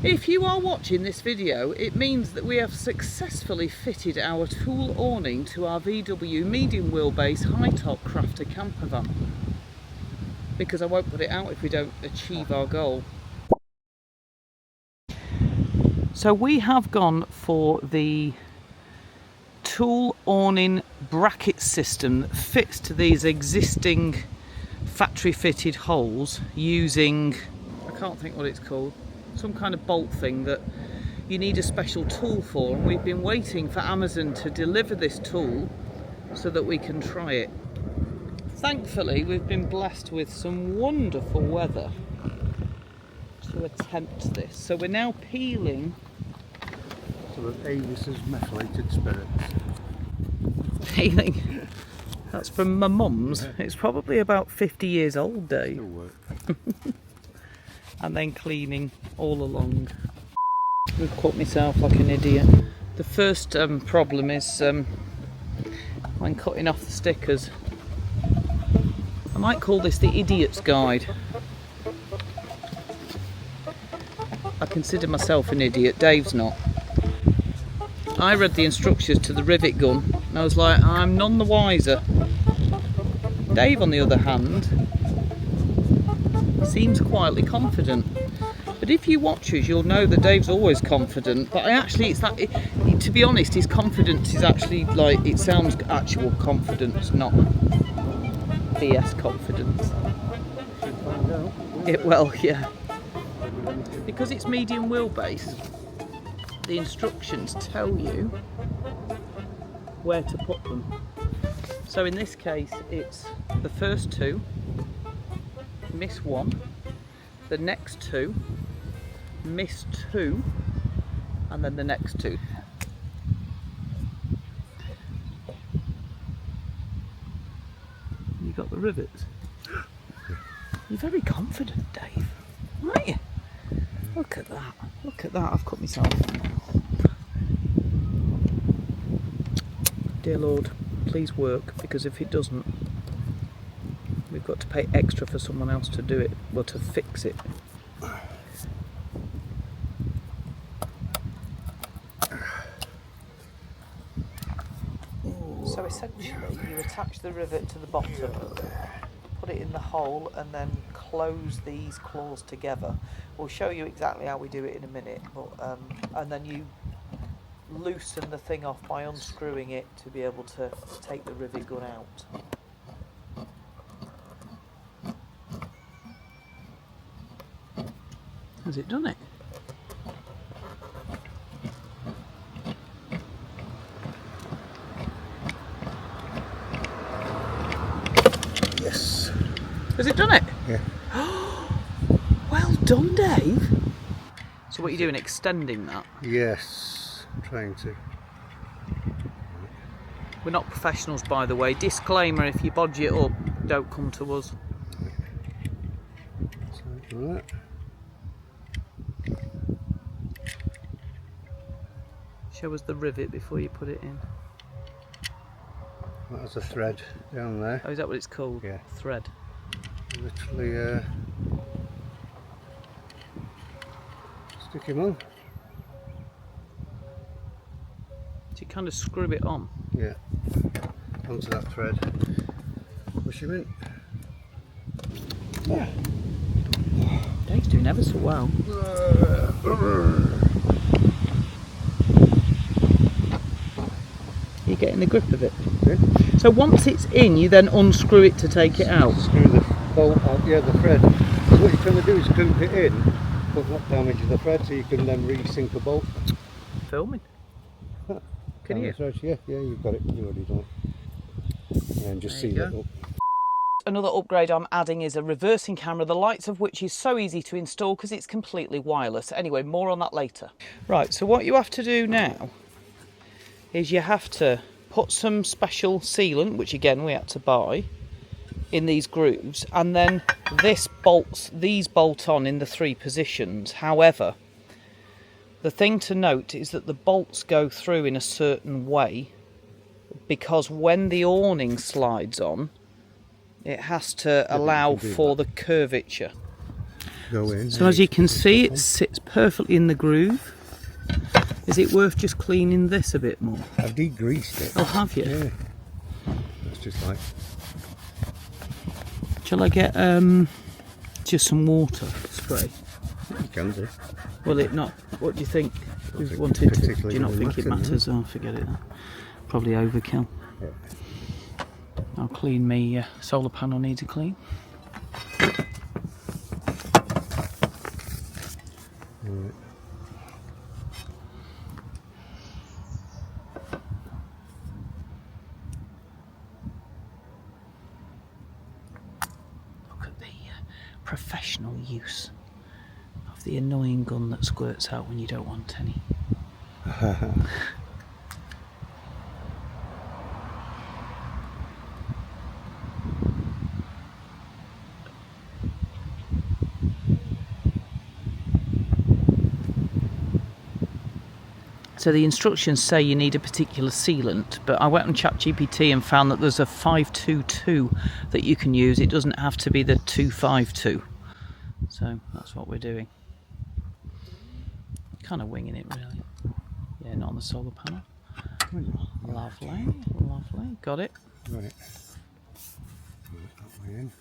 If you are watching this video, it means that we have successfully fitted our Thule awning to our VW medium wheelbase high top crafter campervan. Because I won't put it out if we don't achieve our goal. So we have gone for the Thule awning bracket system that fits to these existing factory fitted holes using, I can't think what it's called, some kind of bolt thing that you need a special tool for, and we've been waiting for Amazon to deliver this tool so that we can try it. Thankfully we've been blessed with some wonderful weather to attempt this. So we're now peeling sort of Avis's methylated spirits. Peeling. That's from my mum's. It's probably about 50 years old, Dave. Still work. And then cleaning all along. I've caught myself like an idiot. The first problem is when cutting off the stickers. I might call this the idiot's guide. I consider myself an idiot, Dave's not. I read the instructions to the rivet gun and I was like, I'm none the wiser. Dave, on the other hand, seems quietly confident. But if you watch us, you'll know that Dave's always confident. But to be honest, his confidence is actually like, it sounds actual confidence, not BS confidence. Well, yeah. Because it's medium wheelbase, the instructions tell you where to put them. So in this case, it's the first two, miss one, the next two, miss two, and then the next two. You got the rivets. You're very confident, Dave, aren't you? Look at that. Look at that. I've cut myself. Dear Lord, please work, because if it doesn't, we've got to pay extra for someone else to do it, well, to fix it. So essentially you attach the rivet to the bottom, put it in the hole, and then close these claws together. We'll show you exactly how we do it in a minute, but and then you loosen the thing off by unscrewing it to be able to take the rivet gun out. Has it done it? Yes. Has it done it? Yeah. Well done, Dave. So what are you doing, extending that? Yes, I'm trying to. We're not professionals, by the way. Disclaimer, if you bodge it up, don't come to us. So, that. Show us the rivet before you put it in. That's a thread down there. Oh, is that what it's called? Yeah. Thread. Literally stick him on. So you kind of screw it on. Yeah. Onto that thread. Push him in. Yeah. Dave's doing ever so well. You're getting the grip of it. Yeah. So once it's in, you then unscrew it to take it out. Screw the bolt out, yeah, the thread. So what you're trying to do is crimp it in, but not damage the thread, so you can then re-sink a bolt. Filming. Can you? Thread, yeah, you've got it. You've already done it. And then just seal it up. Another upgrade I'm adding is a reversing camera, the lights of which is so easy to install because it's completely wireless. Anyway, more on that later. Right, so what you have to do now is you have to put some special sealant, which again we had to buy, in these grooves, and then these bolt on in the 3 positions. However, the thing to note is that the bolts go through in a certain way, because when the awning slides on, it has to allow for the curvature. go in. So as you can see, it sits perfectly in the groove. Is it worth just cleaning this a bit more? I've degreased it. Oh, have you? Yeah. It's just like... Shall I get just some water spray? You can do. Will it not? What do you think? We think wanted to. Do particularly you not will think it matter, matters? Oh, forget it. Probably overkill. Yeah. I'll clean me solar panel needs a clean. Right. Look at the professional use of the annoying gun that squirts out when you don't want any. So the instructions say you need a particular sealant, but I went on ChatGPT and found that there's a 522 that you can use. It doesn't have to be the 252. So that's what we're doing. Kind of winging it really. Yeah, not on the solar panel. Lovely, lovely. Got it. Right. Put that way in.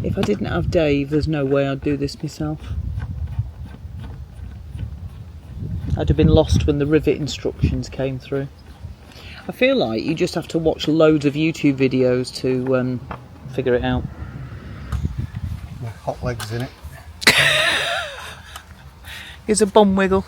If I didn't have Dave, there's no way I'd do this myself. I'd have been lost when the rivet instructions came through. I feel like you just have to watch loads of YouTube videos to figure it out. My hot legs in it. Here's a bum wiggle.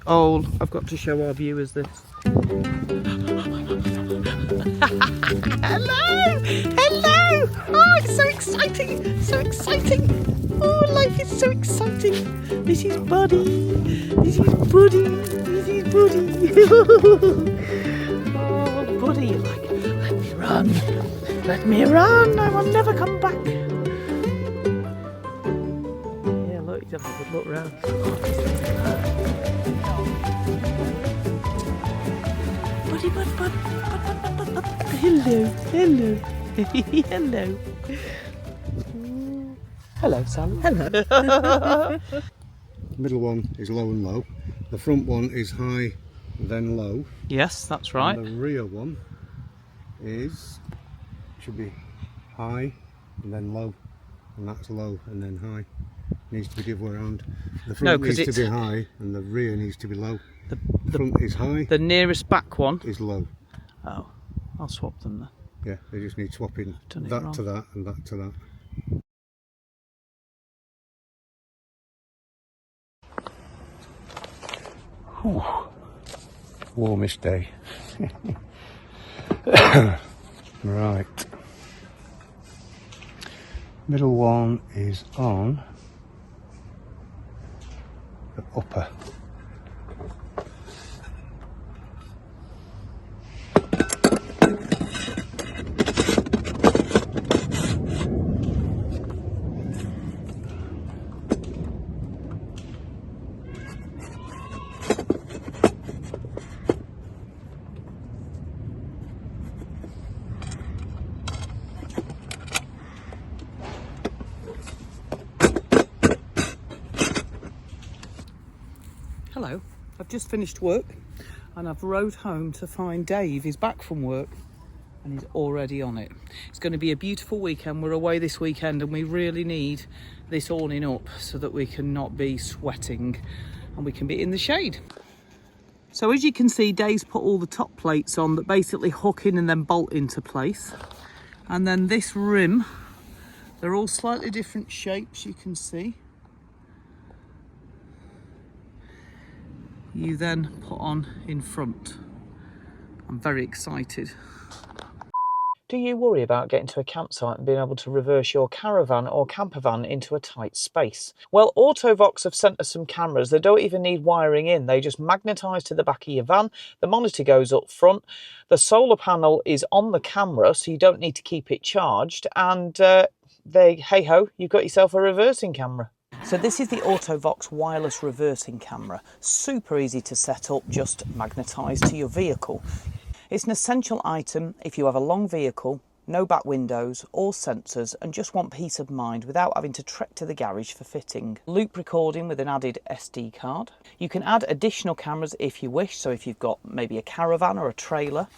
Oh, I've got to show our viewers this. Hello! Hello! Oh, it's so exciting! So exciting! Oh, life is so exciting! This is Buddy! This is Buddy! This is Buddy! Oh, Buddy, like, let me run! Let me run! I will never come back! Yeah, look, he's having a good look round. Buddy, bud. Hello, hello, hello. Hello, Sally. Hello. Middle one is low and low. The front one is high, then low. Yes, that's right. And the rear one should be high and then low, and that's low and then high. Needs to be the other way around. The front needs to be high and the rear needs to be low. The front is high. The nearest back one is low. Oh, I'll swap them then. Yeah, they just need swapping that to that and that to that. Whew. Warmest day. Right. Middle one is on the upper. Hello, I've just finished work and I've rode home to find Dave. He's back from work and he's already on it. It's going to be a beautiful weekend. We're away this weekend and we really need this awning up so that we can not be sweating and we can be in the shade. So as you can see, Dave's put all the top plates on that basically hook in and then bolt into place. And then this rim, they're all slightly different shapes, you can see. You then put on in front. I'm very excited. Do you worry about getting to a campsite and being able to reverse your caravan or campervan into a tight space? Well, Autovox have sent us some cameras. They don't even need wiring in. They just magnetise to the back of your van. The monitor goes up front. The solar panel is on the camera, so you don't need to keep it charged. And hey-ho, you've got yourself a reversing camera. So this is the Autovox wireless reversing camera. Super easy to set up, just magnetised to your vehicle. It's an essential item if you have a long vehicle, no back windows or sensors, and just want peace of mind without having to trek to the garage for fitting. Loop recording with an added SD card. You can add additional cameras if you wish, so if you've got maybe a caravan or a trailer.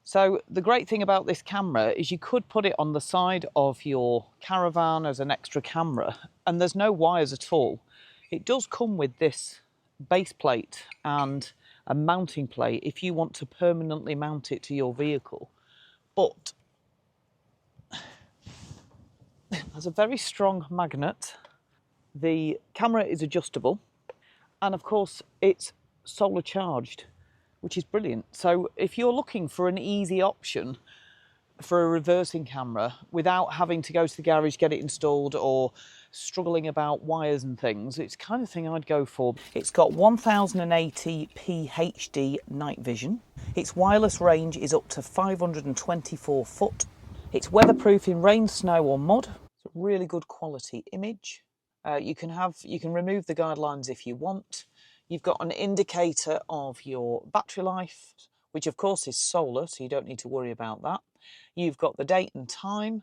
So the great thing about this camera is you could put it on the side of your caravan as an extra camera, and there's no wires at all. It does come with this base plate and a mounting plate if you want to permanently mount it to your vehicle, but there's a very strong magnet. The camera is adjustable, and of course it's solar charged, which is brilliant. So if you're looking for an easy option for a reversing camera without having to go to the garage, get it installed, or struggling about wires and things, it's the kind of thing I'd go for. It's got 1080p HD night vision. Its wireless range is up to 524 foot. It's weatherproof in rain, snow or mud. It's a really good quality image. You can remove the guidelines if you want. You've got an indicator of your battery life, which of course is solar, so you don't need to worry about that. You've got the date and time,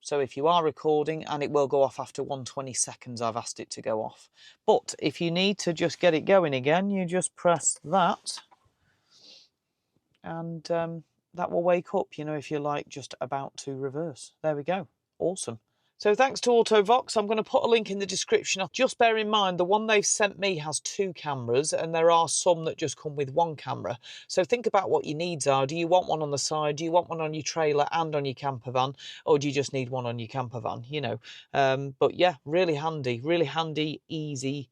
so if you are recording, and it will go off after 120 seconds, I've asked it to go off. But if you need to just get it going again, you just press that, and that will wake up, you know, if you're like just about to reverse. There we go. Awesome. So thanks to Autovox. I'm going to put a link in the description. Just bear in mind, the one they've sent me has 2 cameras, and there are some that just come with 1 camera. So think about what your needs are. Do you want one on the side? Do you want one on your trailer and on your campervan? Or do you just need one on your campervan, you know? But yeah, really handy, easy,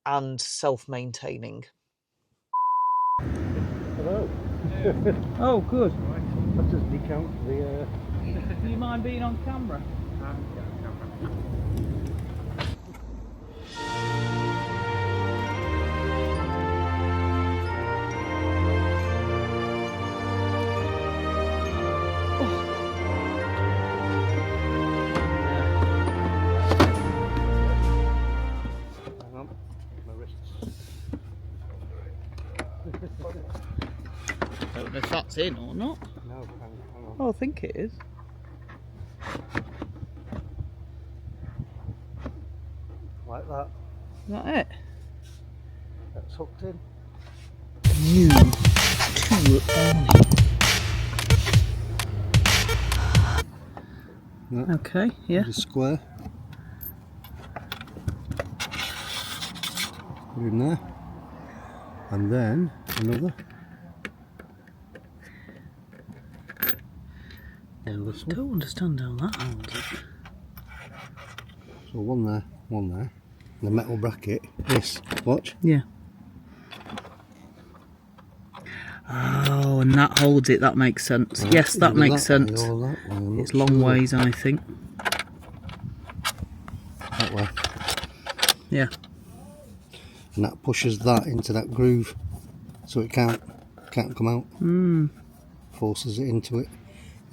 and self-maintaining. Hello. Oh, good. I've just decamped the... Do you mind being on camera? Hang on, my wrist. I don't know if that's in or not. No, hang on. Oh, I think it is. Like that. Is that it? That's hooked in. New Thule Omnistor. That. Okay, yeah. The square. Put in there. And then another. I don't understand how that holds it. So one there. The metal bracket. This. Watch. Yeah. Oh, and that holds it. That makes sense. Right. Yes, that makes sense. It's long ways, I think. That way. Yeah. And that pushes that into that groove, so it can't come out. Forces it into it,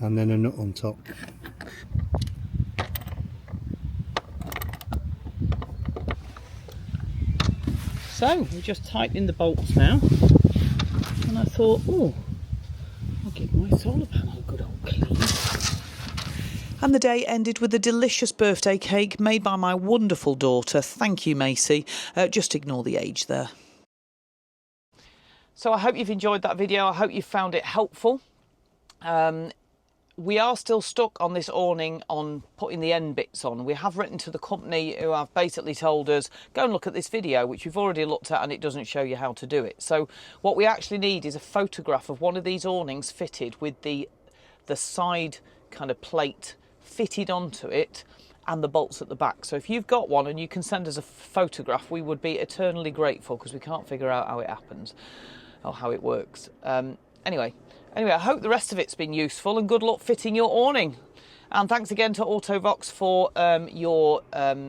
and then a nut on top. So we're just tightening the bolts now, and I thought, oh, I'll give my solar panel a good old clean. And the day ended with a delicious birthday cake made by my wonderful daughter. Thank you, Macy. Just ignore the age there. So I hope you've enjoyed that video. I hope you found it helpful. We are still stuck on this awning on putting the end bits on. We have written to the company who have basically told us, go and look at this video, which we've already looked at, and it doesn't show you how to do it. So what we actually need is a photograph of one of these awnings fitted with the side kind of plate fitted onto it and the bolts at the back. So if you've got one and you can send us a photograph, we would be eternally grateful, because we can't figure out how it happens or how it works. Anyway, Anyway, I hope the rest of it's been useful, and good luck fitting your awning. And thanks again to Autovox for your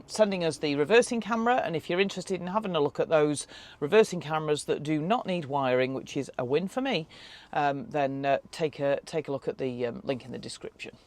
sending us the reversing camera. And if you're interested in having a look at those reversing cameras that do not need wiring, which is a win for me, then take a look at the link in the description.